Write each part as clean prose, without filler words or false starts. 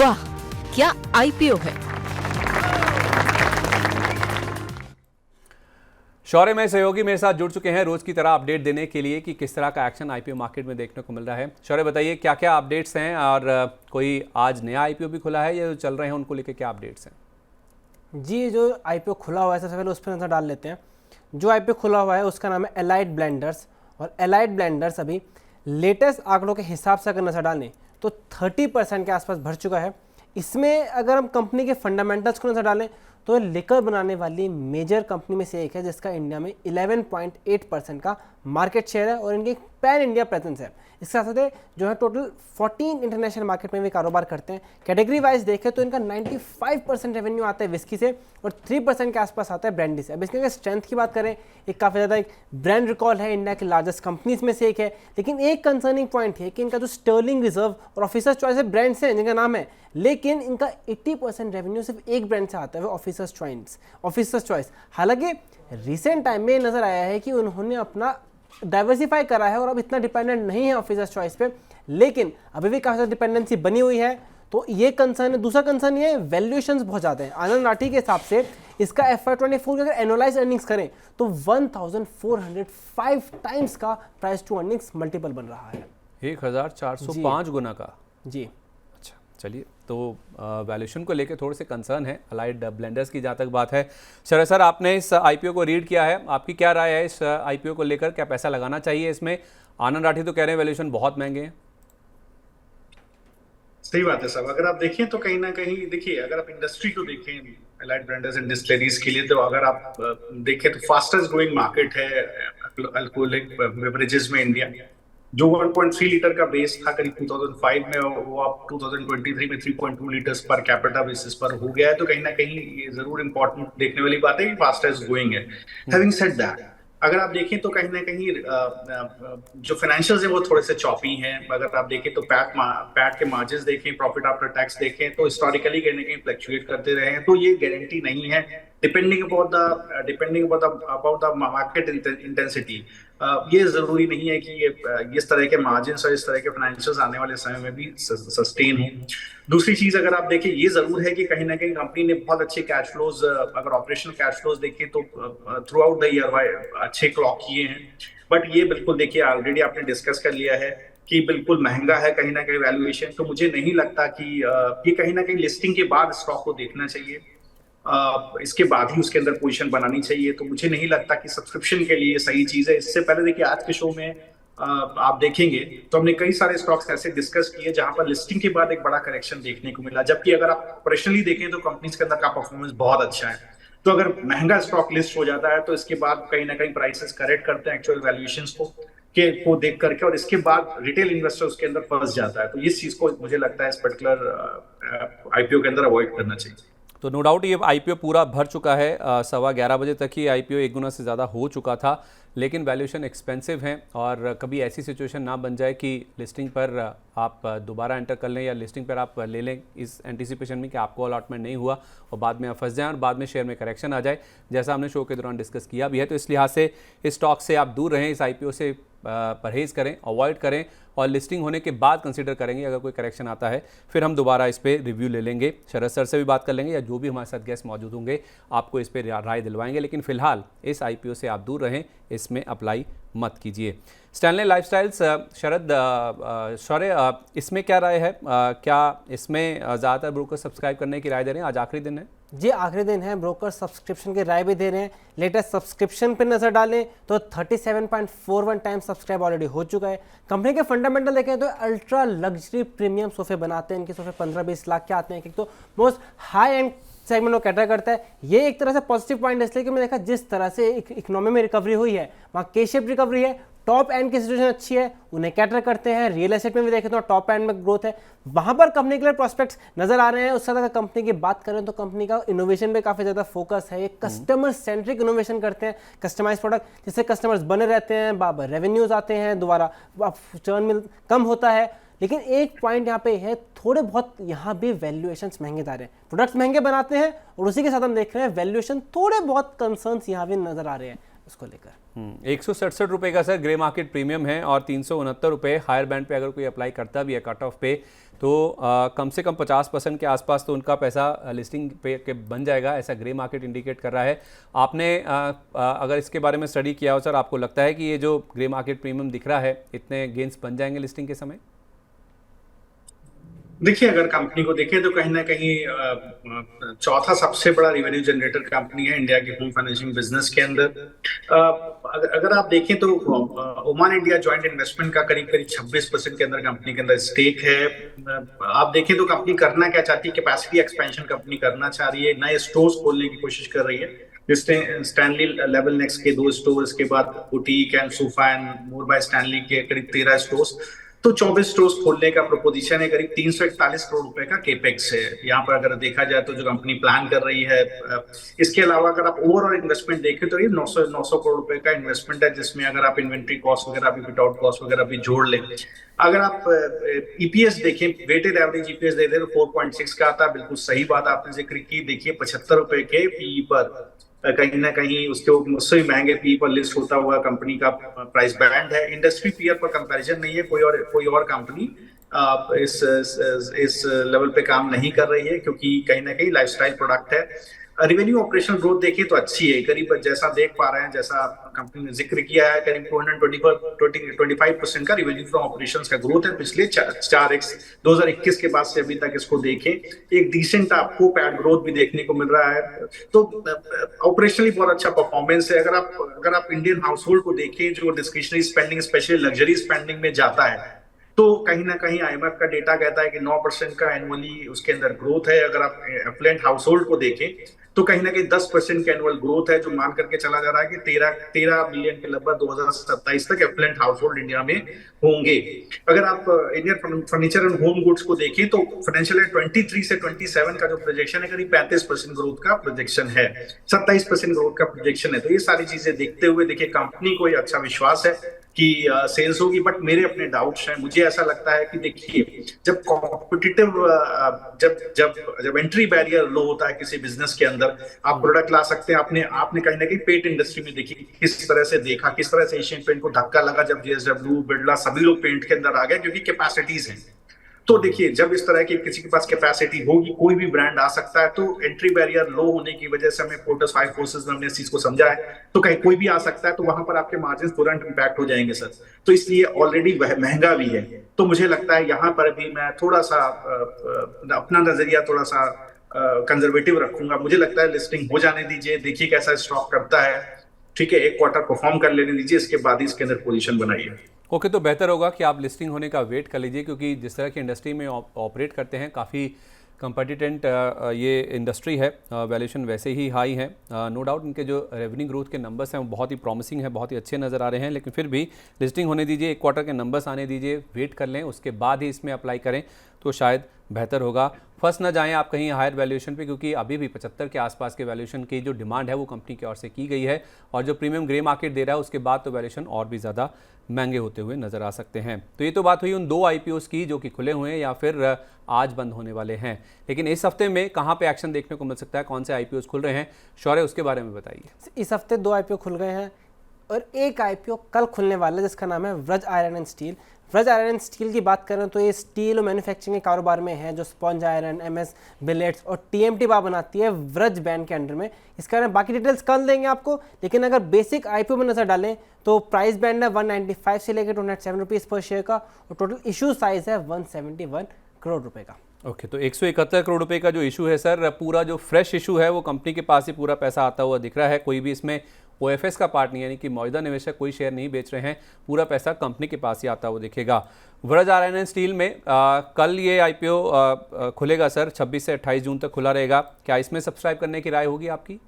वाह, क्या आईपीओ है। शौर्य में सहयोगी मेरे साथ जुड़ चुके हैं रोज की तरह अपडेट देने के लिए कि किस तरह का एक्शन आईपीओ मार्केट में देखने को मिल रहा है। शौर्य बताइए क्या क्या अपडेट्स हैं और कोई आज नया आईपीओ भी खुला है या जो चल रहे हैं उनको लेके क्या अपडेट्स हैं? जी, जो आईपीओ खुला हुआ है सबसे पहले उस पर नजर डाल लेते हैं। जो आईपीओ खुला हुआ है उसका नाम है एलाइड ब्लेंडर्स, और एलाइड ब्लेंडर्स अभी लेटेस्ट आंकड़ों के हिसाब से अगर नजर डालें तो 30% के आसपास भर चुका है। इसमें अगर हम कंपनी के फंडामेंटल्स को नजर डालें तो लिकर बनाने वाली मेजर कंपनी में से एक है जिसका इंडिया में 11.8% का मार्केट शेयर है और इनकी पैन इंडिया प्रेजेंस है। इसके साथ साथ जो है टोटल 14 इंटरनेशनल मार्केट में भी कारोबार करते हैं। कैटेगरी वाइज देखें तो इनका 95% रेवेन्यू आता है विस्की से और 3% के आसपास आता है ब्रांडी से। अब इसके अगर स्ट्रेंथ की बात करें, एक काफ़ी ज़्यादा एक ब्रांड रिकॉल है, इंडिया के लार्जेस्ट कंपनीज में से एक है। लेकिन एक कंसर्निंग पॉइंट है कि इनका जो स्टर्लिंग रिजर्व और ऑफिसर्स चॉइस ब्रांड्स हैं जिनका नाम है, लेकिन इनका 80% रेवेन्यू सिर्फ एक ब्रांड से आता है, वो ऑफिसर्स चॉइस। हालांकि रिसेंट टाइम में नजर आया है कि उन्होंने अपना डाइवर्सिफाई करा है और अब इतना डिपेंडेंट नहीं है ऑफिसर्स चॉइस पे, लेकिन अभी भी काफ़ी ज़्यादा डिपेंडेंसी बनी हुई है। तो ये कंसर्न है। दूसरा कंसर्न ये वैल्यूएशंस बहुत ज़्यादा है। आनंद राठी के हिसाब से इसका FY24 की अगर एनुअलाइज अर्निंग्स करें तो 1405 टाइम्स का प्राइस टू अर्निंग्स मल्टीपल बन रहा है, 1405 गुना का। जी अच्छा, चलिए, तो वैल्यूएशन को लेकर थोड़े से कंसर्न है अलाइड ब्लेंडर्स की। जहाँ तक बात है, शरद सर आपने इस आईपीओ को रीड किया है, आपकी क्या राय है इस आईपीओ को लेकर? क्या पैसा लगाना चाहिए इसमें? आनंद राठी तो कह रहे हैं वैल्यूएशन बहुत महंगे हैं। सही बात है साहब। अगर आप देखें तो कहीं ना कहीं देखिए, अगर आप इंडस्ट्री को देखें एलाइड ब्रांड्स एंड डिस्टिलरीज के लिए, तो अगर आप देखें तो फास्टेस्ट ग्रोइंग मार्केट है अल्कोहलिक बेवरेजेस में इंडिया। जो 1.3 लीटर का बेस था करीब 2005 में, वो अब 2023 में 3.2 लीटर्स पर कैपिटा बेसिस पर हो गया है। तो कहीं ना कहीं ये जरूर इंपॉर्टेंट देखने वाली बात है कि फास्टेस्ट ग्रोइंग है। हैविंग सेड दैट, अगर आप देखें तो कहीं ना कहीं जो फाइनेंशियल्स है वो थोड़े से चॉपी हैं। अगर आप देखें तो पैट के मार्जिन्स देखें, प्रॉफिट आफ्टर टैक्स देखें तो हिस्टोरिकली कहीं ना कहीं फ्लक्चुएट करते रहे हैं। तो ये गारंटी नहीं है, depending about the market intensity. ये जरूरी नहीं है कि ये इस तरह के मार्जिन्स और इस तरह के फाइनेंशियल्स आने वाले समय में भी सस्टेन हो। दूसरी चीज अगर आप देखें, ये जरूर है कि कहीं ना कहीं कंपनी ने बहुत अच्छे कैश फ्लोज, अगर ऑपरेशनल कैश फ्लोज देखें तो थ्रू आउट द ईयर अच्छे क्लॉक किए हैं। बट ये बिल्कुल देखिए, ऑलरेडी आपने डिस्कस कर लिया है कि बिल्कुल महंगा है कहीं ना कहीं वैल्यूएशन। तो मुझे नहीं लगता कि ये कहीं ना कहीं लिस्टिंग के बाद स्टॉक को देखना चाहिए, इसके बाद ही उसके अंदर पोजीशन बनानी चाहिए। तो मुझे नहीं लगता कि सब्सक्रिप्शन के लिए सही चीज है। इससे पहले देखिए, आज के शो में आप देखेंगे तो हमने कई सारे स्टॉक्स ऐसे डिस्कस किए जहां पर लिस्टिंग के बाद एक बड़ा करेक्शन देखने को मिला, जबकि अगर आप ऑपरेशनली देखें तो कंपनीज के अंदर का परफॉर्मेंस बहुत अच्छा है। तो अगर महंगा स्टॉक लिस्ट हो जाता है तो इसके बाद कहीं ना कहीं प्राइसेस करेक्ट करते हैं एक्चुअल वैल्यूएशंस को देख करके, और इसके बाद रिटेल इन्वेस्टर उसके अंदर फंस जाता है। तो इस चीज को मुझे लगता है इस पर्टिकुलर आईपीओ के अंदर अवॉइड करना चाहिए। तो नो डाउट ये आईपीओ पूरा भर चुका है। 11:15 बजे तक ही आईपीओ 1 गुना से ज़्यादा हो चुका था, लेकिन वैल्यूएशन एक्सपेंसिव हैं और कभी ऐसी सिचुएशन ना बन जाए कि लिस्टिंग पर आप दोबारा एंटर कर लें या लिस्टिंग पर आप ले लें इस एंटीसिपेशन में कि आपको अलॉटमेंट नहीं हुआ और बाद में आप फंस जाएं और बाद में शेयर में करेक्शन आ जाए, जैसा हमने शो के दौरान डिस्कस किया भी है। तो इस लिहाज से इस स्टॉक से आप दूर रहें, इस आईपीओ से परहेज़ करें, अवॉइड करें और लिस्टिंग होने के बाद कंसीडर करेंगे। अगर कोई करेक्शन आता है फिर हम दोबारा इस पर रिव्यू ले लेंगे, शरद सर से भी बात कर लेंगे या जो भी हमारे साथ गेस्ट मौजूद होंगे आपको इस पर राय दिलवाएंगे। लेकिन फिलहाल इस आईपीओ से आप दूर रहें, इसमें अप्लाई मत कीजिए। स्टैनले लाइफस्टाइल्स, शरद शौर्य, इसमें क्या राय है? क्या इसमें ज़्यादातर ब्रोकर सब्सक्राइब करने की राय दे रहे हैं? आज आखिरी दिन है जी, आखिरी दिन है, ब्रोकर सब्सक्रिप्शन की राय भी दे रहे हैं। लेटेस्ट सब्सक्रिप्शन पे नजर डालें तो 37.41 टाइम्स सब्सक्राइब ऑलरेडी हो चुका है। कंपनी के फंडामेंटल देखें तो अल्ट्रा लग्जरी प्रीमियम सोफे बनाते हैं, इनके सोफे 15-20 लाख के आते हैं, एक तो मोस्ट हाई एंड सेगमेंट को कैटर करता है। ये एक तरह से पॉजिटिव पॉइंट है, इसलिए कि मैंने देखा जिस तरह से इकोनॉमी में रिकवरी हुई है वहाँ के शेप रिकवरी है, टॉप एंड की सिचुएशन अच्छी है, उन्हें कैटर करते हैं। रियल एस्टेट में भी देखें तो टॉप एंड में ग्रोथ है, वहां पर कंपनी के लिए प्रोस्पेक्ट्स नजर आ रहे हैं। उस तरह का कंपनी की बात करें तो कंपनी का इनोवेशन पे काफी ज्यादा फोकस है। ये कस्टमर सेंट्रिक इनोवेशन करते हैं, कस्टमाइज प्रोडक्ट जिससे कस्टमर्स बने रहते हैं, बाबर रेवेन्यूज आते हैं, दोबारा चर्न में कम होता है। लेकिन एक पॉइंट यहाँ पे है, थोड़े बहुत यहाँ भी वैल्यूएशंस महंगे दार हैं, प्रोडक्ट्स महंगे बनाते हैं और उसी के साथ हम देख रहे हैं वैल्यूएशन थोड़े बहुत कंसर्न्स यहाँ भी नजर आ रहे हैं। उसको लेकर। 167 रुपये का सर ग्रे मार्केट प्रीमियम है और 369 रुपये हायर बैंड पे अगर कोई अप्लाई करता भी है कट ऑफ पे तो कम से कम 50% के आसपास तो उनका पैसा लिस्टिंग पे के बन जाएगा, ऐसा ग्रे मार्केट इंडिकेट कर रहा है। आपने अगर इसके बारे में स्टडी किया हो सर, आपको लगता है कि ये जो ग्रे मार्केट प्रीमियम दिख रहा है इतने गेंस बन जाएंगे लिस्टिंग के समय? देखिए, अगर कंपनी को देखें तो कहीं ना कहीं चौथा सबसे बड़ा रेवेन्यू जनरेटर कंपनी है इंडिया की होम फाइनेंसिंग बिजनेस के अंदर। अगर आप देखें तो ओमान इंडिया जॉइंट इन्वेस्टमेंट का करीब करीब 26% के अंदर कंपनी के अंदर स्टेक है। आप देखें तो कंपनी करना क्या चाहती है, कैपेसिटी एक्सपेंशन कंपनी करना चाह रही है, नए स्टोर्स खोलने की कोशिश कर रही है। स्टैनली लेवल नेक्स्ट के 2 स्टोर्स के बाद boutique and sofa and more by Stanley के करीब 13 स्टोर्स, तो 24 स्टोर्स खोलने का प्रोपोजिशन है। करीब 341 करोड़ रुपए का केपेक्स है यहाँ पर अगर देखा जाए तो जो कंपनी प्लान कर रही है। इसके अलावा अगर आप ओवरऑल इन्वेस्टमेंट देखें तो ये 900 करोड़ रुपए का इन्वेस्टमेंट है, जिसमें अगर आप इन्वेंट्री कॉस्ट वगैरह भी, फिट आउट कॉस्ट वगैरह भी जोड़ लें। अगर आप ईपीएस देखें, वेटेड एवरेज ईपीएस देते तो 4.6 का आता। बिल्कुल सही बात आपने जिक्र की। देखिए 75 रुपए के पीई पर कहीं ना कहीं उससे महंगे पी पर लिस्ट होता हुआ कंपनी का प्राइस बैंड है। इंडस्ट्री पीयर पर कंपैरिजन नहीं है, कोई और कंपनी इस लेवल पे काम नहीं कर रही है, क्योंकि कहीं ना कहीं लाइफस्टाइल प्रोडक्ट है। रेवेन्यू ऑपरेशनल ग्रोथ देखिए तो अच्छी है, करीब जैसा देख पा रहे हैं, जैसा कंपनी ने जिक्र किया है, करीब 225% का रेवेन्यू फ्रॉम ऑपरेशंस का ग्रोथ है पिछले 4x 2021 के बाद से अभी तक। इसको देखें, एक डिसेंट आपको पैड ग्रोथ भी देखने को मिल रहा है, तो ऑपरेशनली बहुत अच्छा परफॉर्मेंस है। अगर आप इंडियन हाउस होल्ड को देखें जो discretionary spending specially luxury spending में जाता है, तो कहीं ना कहीं आईएमएफ का डेटा कहता है कि 9% का एनुअली उसके अंदर ग्रोथ है। अगर आप एफ्लुएंट हाउस होल्ड को देखें तो कहीं ना कहीं 10% का एनुअल ग्रोथ है, जो मान करके चला जा रहा है कि 13 मिलियन के लगभग 2027 तक एफ्लुएंट हाउस होल्ड इंडिया में होंगे। अगर आप Indian furniture and home goods को देखें तो फाइनेंशियल ईयर 23 से 27 का जो प्रोजेक्शन है करीब 35% ग्रोथ का प्रोजेक्शन है, 27% ग्रोथ का प्रोजेक्शन है। तो ये सारी चीजें देखते हुए देखिए कंपनी को अच्छा विश्वास है कि सेल्स होगी, बट मेरे अपने डाउट्स हैं। मुझे ऐसा लगता है कि देखिए जब कॉम्पिटिटिव जब एंट्री बैरियर लो होता है किसी बिजनेस के अंदर, आप प्रोडक्ट ला सकते हैं। आपने कहीं ना कहीं पेंट इंडस्ट्री में देखी किस तरह से देखा, किस तरह से एशियन पेंट को धक्का लगा जब जेएसडब्ल्यू, बिरला सभी लोग पेंट के अंदर आ गए, क्योंकि कैपेसिटीज हैं। तो देखिए जब इस तरह की किसी के पास कैपेसिटी होगी, कोई भी ब्रांड आ सकता है। तो एंट्री बैरियर लो होने की वजह से हमें फोर्टस 5 फोर्सेस में हमने इस चीज को समझा है, तो कहीं कोई भी आ सकता है, तो वहां पर आपके मार्जिन तुरंत इंपैक्ट हो जाएंगे सर। तो इसलिए ऑलरेडी वह महंगा भी है, तो मुझे लगता है यहाँ पर भी मैं थोड़ा सा अपना नजरिया थोड़ा सा कंजर्वेटिव रखूंगा। मुझे लगता है लिस्टिंग हो जाने दीजिए, देखिए कैसा स्टॉक करता है, ठीक है, एक क्वार्टर परफॉर्म कर लेने दीजिए, इसके बाद ही इसके अंदर पोजीशन बनाइए। ओके, तो बेहतर होगा कि आप लिस्टिंग होने का वेट कर लीजिए, क्योंकि जिस तरह की इंडस्ट्री में ऑपरेट करते हैं काफ़ी कंपटिटेंट ये इंडस्ट्री है, वैल्यूएशन वैसे ही हाई है। नो डाउट इनके जो रेवेन्यू ग्रोथ के नंबर्स हैं वो बहुत ही प्रॉमिसिंग है, बहुत ही अच्छे नज़र आ रहे हैं, लेकिन फिर भी लिस्टिंग होने दीजिए, एक क्वार्टर के नंबर्स आने दीजिए, वेट कर लें, उसके बाद ही इसमें अप्लाई करें तो शायद बेहतर होगा। फंस ना जाएं आप कहीं हायर वैल्यूएशन पे, क्योंकि अभी भी 75 के आसपास के वैल्यूएशन की जो डिमांड है वो कंपनी की ओर से की गई है, और जो प्रीमियम ग्रे मार्केट दे रहा है उसके बाद तो वैल्यूएशन और भी ज़्यादा महंगे होते हुए नज़र आ सकते हैं। तो ये तो बात हुई उन 2 आईपीओस की जो कि खुले हुए हैं या फिर आज बंद होने वाले हैं, लेकिन इस हफ्ते में कहाँ पे एक्शन देखने को मिल सकता है, कौन से आईपीओस खुल रहे हैं, शौर्य उसके बारे में बताइए। इस हफ्ते 2 आईपीओ खुल गए हैं और एक आईपीओ कल खुलने वाला है जिसका नाम है Vraj iron and steel. Vraj iron and steel की बात करें तो ये स्टील और मैन्युफैक्चरिंग के कारोबार में है, जो स्पॉन्ज आयरन, एमएस बिलेट्स और टीएमटी बार बनाती है व्रज बैंड के अंडर में। इसके बारे में बाकी डिटेल्स कल देंगे आपको, लेकिन अगर बेसिक आईपीओ में नजर डालें तो प्राइस बैंड है 195 से लेकर 207 रुपीज़ पर शेयर का, और टोटल इशू साइज है 171 करोड़ रुपए का। ओके, तो 171 करोड़ रुपए का जो इशू है सर, पूरा जो फ्रेश इशू है वो कंपनी के पास ही पूरा पैसा आता हुआ दिख रहा है, कोई भी इसमें ओएफएस का पार्ट नहीं, यानी कि मौजूदा निवेशक कोई शेयर नहीं बेच रहे हैं, पूरा पैसा कंपनी के पास ही आता हुआ दिखेगा। व्रज आयरन एंड स्टील में कल ये आईपीओ खुलेगा सर, 26 से 28 जून तक खुला रहेगा, क्या इसमें सब्सक्राइब करने की राय होगी आपकी?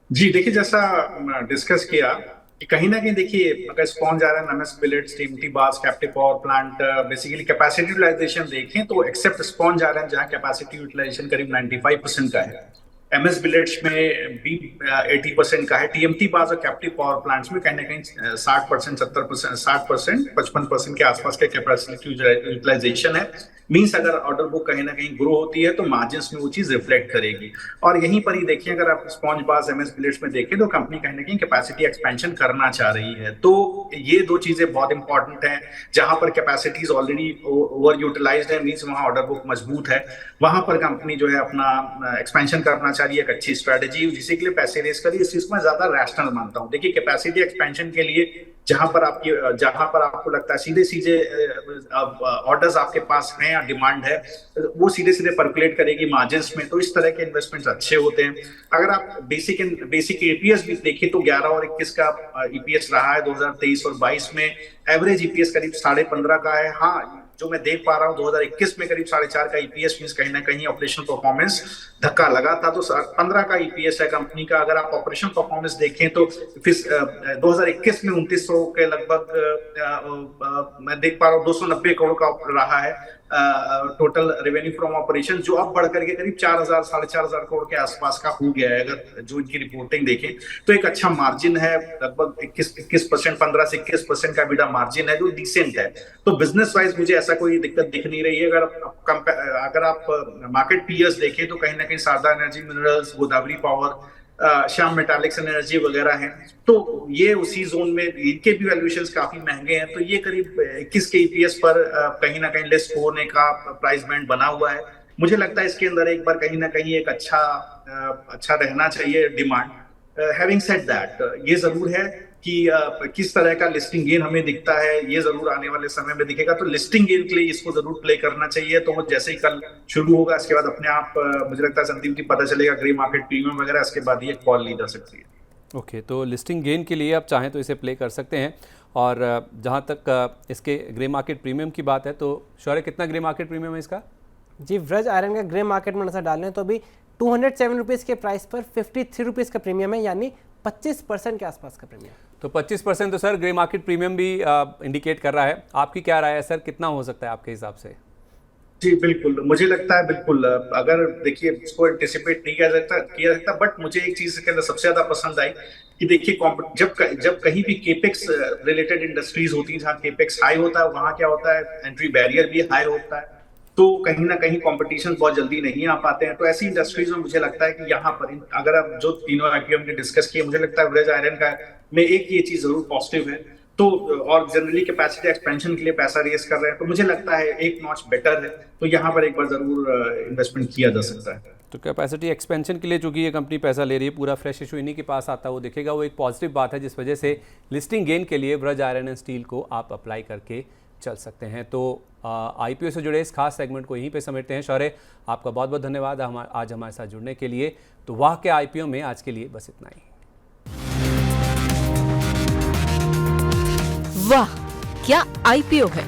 जी देखिए, जैसा डिस्कस किया कि कहीं ना कहीं देखिए अगर sponge iron, MS billets, TMT bars, captive power plant, basically capacity utilisation देखें तो एक्सेप्ट स्पॉन्ज आयरन जहां कैपेसिटी यूटिलाइजेशन करीब 95% का है, एमएस बिलेट्स में भी 80% का है, टीएमटी बार्स और कैप्टिव पावर प्लांट्स में कहीं ना कहीं 60%, 70%, 60%, 55% के आसपास के कैपेसिटी यूटिलाइजेशन है। मींस अगर ऑर्डर बुक कहीं ना कहीं ग्रो होती है तो मार्जिन्स में वो चीज रिफ्लेक्ट करेगी। और यहीं पर ही देखिए, अगर आप स्पॉन्ज बार्स एमएस बिलेट्स में देखें तो कंपनी कहीं ना कहीं कैपेसिटी एक्सपेंशन करना चाह रही है। तो ये दो चीजें बहुत इंपॉर्टेंट हैं। जहां पर कैपेसिटीज ऑलरेडी ओवर यूटिलाइज्ड है, मींस वहां ऑर्डर बुक मजबूत है, वहां पर कंपनी जो है अपना एक्सपेंशन करना चाह रही है। एक अच्छी स्ट्रेटेजी जिसके लिए पैसे रेस करी, इस चीज को मैं ज्यादा रैशनल मानता हूँ। देखिए, कैपेसिटी एक्सपेंशन के लिए जहां पर आपको लगता है सीधे सीधे ऑर्डर्स आपके पास हैं या डिमांड है, वो सीधे सीधे परकुलेट करेगी मार्जिन्स में, तो इस तरह के इन्वेस्टमेंट्स अच्छे होते हैं। अगर आप बेसिक ईपीएस भी देखिए तो 11 और 21 का ईपीएस रहा है 2023 और 22 में। एवरेज ईपीएस करीब 15.5 का है। हाँ, जो मैं देख पा रहा हूँ 2021 में करीब 4.5 का ईपीएस, मींस कहीं ना कहीं ऑपरेशनल परफॉर्मेंस धक्का लगा था। तो 15 का ईपीएस है कंपनी का। अगर आप ऑपरेशनल परफॉर्मेंस देखें तो 2021 में 2900 के लगभग मैं देख पा रहा हूँ 290 करोड़ का रहा है टोटल रेवेन्यू फ्रॉम ऑपरेशन, जो अब बढ़ करके करीब 4000 4,500 करोड़ के आसपास का हो गया है। अगर जो इनकी रिपोर्टिंग देखें तो एक अच्छा मार्जिन है, लगभग 21%, 15 से 21% का EBITDA मार्जिन है, जो डिसेंट है। तो बिजनेस वाइज मुझे ऐसा कोई दिक्कत दिख नहीं रही है। अगर आप मार्केट पीयर्स देखें तो कहीं ना कहीं Sharda energy minerals, Godavari power, Shyam metallics energy वगैरह हैं, तो ये उसी जोन में, इनके भी वैल्यूएशंस काफी महंगे हैं। तो ये करीब 21 के ईपीएस पर कहीं ना कहीं लिस्ट होने का प्राइस बैंड बना हुआ है। मुझे लगता है इसके अंदर एक बार कहीं ना कहीं एक अच्छा रहना चाहिए डिमांड। हैविंग सेड दैट, ये जरूर है कि किस तरह का लिस्टिंग गेन हमें दिखता है, ये जरूर आने वाले समय में दिखेगा। तो लिस्टिंग गेन के लिए इसको जरूर प्ले करना चाहिए। तो वो जैसे ही कल शुरू होगा, इसके बाद अपने आप मुझे लगता है संदीप की पता चलेगा ग्रे मार्केट प्रीमियम वगैरह, इसके बाद ये कॉल ली जा सकती है। ओके, तो लिस्टिंग गेन के लिए आप चाहें तो इसे प्ले कर सकते हैं। और जहां तक इसके ग्रे मार्केट प्रीमियम की बात है, तो शौर्य कितना ग्रे मार्केट प्रीमियम है इसका? जी, व्रज आयरन का ग्रे मार्केट में नजर डालें तो अभी 207 रुपीज़ के प्राइस पर 53 रुपीज़ का प्रीमियम है, यानी 25% के आसपास का प्रीमियम। तो 25% तो सर ग्रे मार्केट प्रीमियम भी इंडिकेट कर रहा है। आपकी क्या राय है सर, कितना हो सकता है आपके हिसाब से? जी बिल्कुल, मुझे लगता है बिल्कुल, अगर देखिए इसको एंटिसिपेट नहीं किया सकता, बट मुझे एक चीज के अंदर सबसे ज्यादा पसंद आई कि देखिए जब कहीं भी केपेक्स रिलेटेड इंडस्ट्रीज होती है, जहाँ केपेक्स हाई होता है, वहां क्या होता है, एंट्री बैरियर भी हाई होता है, तो कहीं ना कहीं कंपटीशन बहुत जल्दी नहीं आ पाते हैं। तो ऐसी इंडस्ट्रीज में मुझे लगता है कि यहाँ पर अगर आप जो तीनों आईपीओ हमने डिस्कस किए, मुझे लगता है व्रज आयरन का में एक ये चीज जरूर पॉजिटिव है। तो और जनरली कैपेसिटी एक्सपेंशन के लिए पैसा रेस कर रहे हैं, तो मुझे लगता है एक नॉच बेटर है। तो यहाँ पर एक बार जरूर इन्वेस्टमेंट किया जा सकता है। तो कैपेसिटी एक्सपेंशन के लिए चूंकि ये कंपनी पैसा ले रही है, पूरा फ्रेश इशू इन्हीं के पास आता है, वो दिखेगा, वो एक पॉजिटिव बात है, जिस वजह से लिस्टिंग गेन के लिए व्रज आयरन एंड स्टील को आप अप्लाई करके चल सकते हैं। तो आईपीओ से जुड़े इस खास सेगमेंट को यहीं पे समेटते हैं। शौर्य, आपका बहुत बहुत धन्यवाद आज हमारे साथ जुड़ने के लिए। तो वाह के आईपीओ में आज के लिए बस इतना ही। वाह क्या आईपीओ है।